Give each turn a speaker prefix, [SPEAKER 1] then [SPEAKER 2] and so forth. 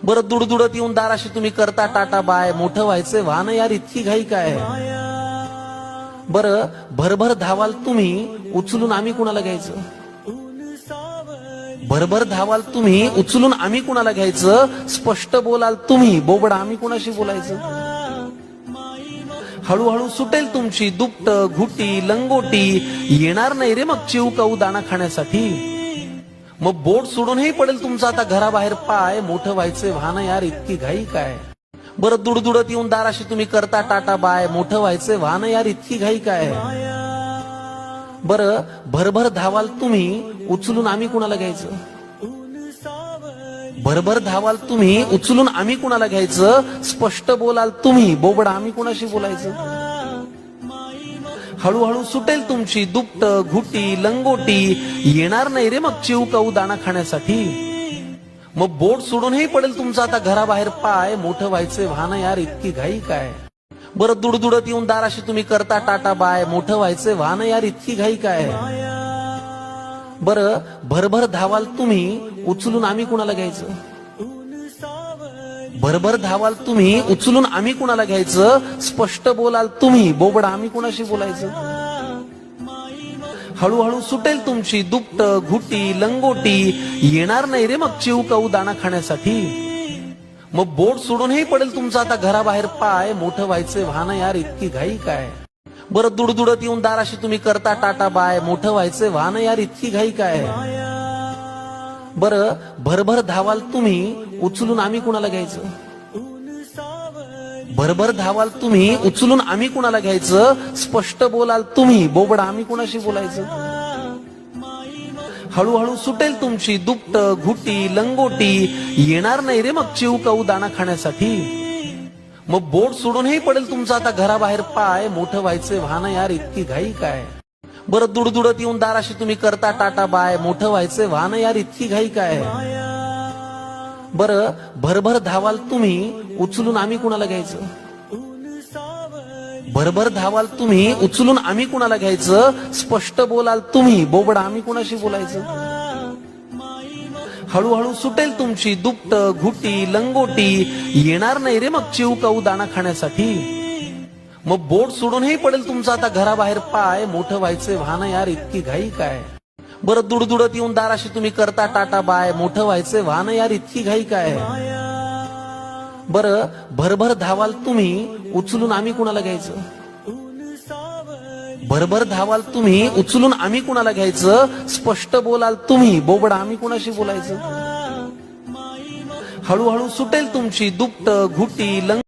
[SPEAKER 1] बरं दुडदुडत येऊन दाराशी तुम्ही करता टाटा बाय, मोठं व्हायचंय वाहन यार, इतकी घाई काय? बरं भरभर धावाल तुम्ही, उचलून आम्ही कुणाला घ्यायचं? भरभर धावाल तुम्ही, उचलून आम्ही कुणाला घ्यायचं? स्पष्ट बोलाल तुम्ही, बोबड आम्ही कुणाशी बोलायचं? हळूहळू सुटेल तुमची दुपट, घुटी, लंगोटी, येणार नाही रे मग चिव काऊ दाणा खाण्यासाठी. मग बोट सोडूनही पडेल तुमचा आता घराबाहेर पाय, मोठं व्हायचंय वाहन यार, इतकी घाई काय? बरं दुडदुडत येऊन दाराशी तुम्ही करता टाटा बाय, मोठं व्हायचंय वाहन यार, इतकी घाई काय? बरं भरभर धावाल तुम्ही, उचलून आम्ही कुणाला घ्यायचं? भरभर धावाल तुम्ही, उचलून आम्ही कुणाला घ्यायचं? स्पष्ट बोलाल तुम्ही, बोबड आम्ही कुणाशी बोलायचं? हळूहळू सुटेल तुमची दुपट, घुटी, लंगोटी, येणार नाही रे मग चिव काऊ दाणा खाण्यासाठी. मग बोट सोडूनही पडेल तुमचा आता घराबाहेर पाय, मोठं व्हायचंय वाहन यार, इतकी घाई काय? बरं दुडदुडत येऊन दाराशी तुम्ही करता टाटा बाय, मोठं व्हायचंय वाहन यार, इतकी घाई काय? बरं भरभर धावाल तुम्ही, उचलून आम्ही कुणाला घ्यायचं? भरभर धावाल तुम्ही, उचलून आम्ही कुणाला घ्यायचं? स्पष्ट बोलाल तुम्ही, बोबड आम्ही कुणाशी बोलायचं? हळूहळू सुटेल तुमची दुपट, घुटी, लंगोटी, येणार नाही रे मग चिव काऊ दाणा खाण्यासाठी. मग बोट सोडूनही पडेल तुमचा आता घराबाहेर पाय, मोठं व्हायचंय वाहन यार, इतकी घाई काय? बरं दुडदुडत येऊन दाराशी तुम्ही करता टाटा बाय, मोठं व्हायचंय वाहन यार, इतकी घाई काय? बरं भरभर धावाल तुम्ही, उचलून आम्ही कुणाला घ्यायचं? भरभर धावाल तुम्ही, उचलून आम्ही कुणाला घ्यायचं? स्पष्ट बोलाल तुम्ही, बोबड आम्ही कुणाशी बोलायचं? हळूहळू सुटेल तुमची दुपट, घुटी, लंगोटी, येणार नाही रे मग चिव काऊ दाणा खाण्यासाठी. मग बोट सोडूनही पडेल तुमचा आता घराबाहेर पाय, मोठं व्हायचंय वाहन यार, इतकी घाई काय? बरं दुडदुडत येऊन दाराशी तुम्ही करता टाटा बाय, मोठं व्हायचंय वाहन यार, इतकी घाई काय? बरं भरभर धावाल तुम्ही, उचलून आम्ही कुणाला घ्यायचं? भरभर धावाल तुम्ही, उचलून आम्ही कुणाला घ्यायचं? स्पष्ट बोलाल तुम्ही, बोबड आम्ही कुणाशी बोलायचं? हळूहळू सुटेल तुमची दुपट, घुटी, लंगोटी, येणार नाही रे मग चिव काऊ दाणा खाण्यासाठी. मग बोट सोडूनही पडेल तुमचा आता घराबाहेर पाय, मोठं व्हायचंय वाहन यार, इतकी घाई काय? बरं दुडदुडत येऊन दाराशी तुम्ही करता टाटा बाय, मोठं व्हायचंय वाहन यार, इतकी घाई काय? बरं भरभर धावाल तुम्ही, उचलून आम्ही कुणाला घ्यायचं? भरभर धावाल तुम्ही, उचलून आम्ही कुणाला घ्यायचं? स्पष्ट बोलाल तुम्ही, बोबड आम्ही कुणाशी बोलायचं? हळूहळू सुटेल तुमची दुपट, घुटी, लंग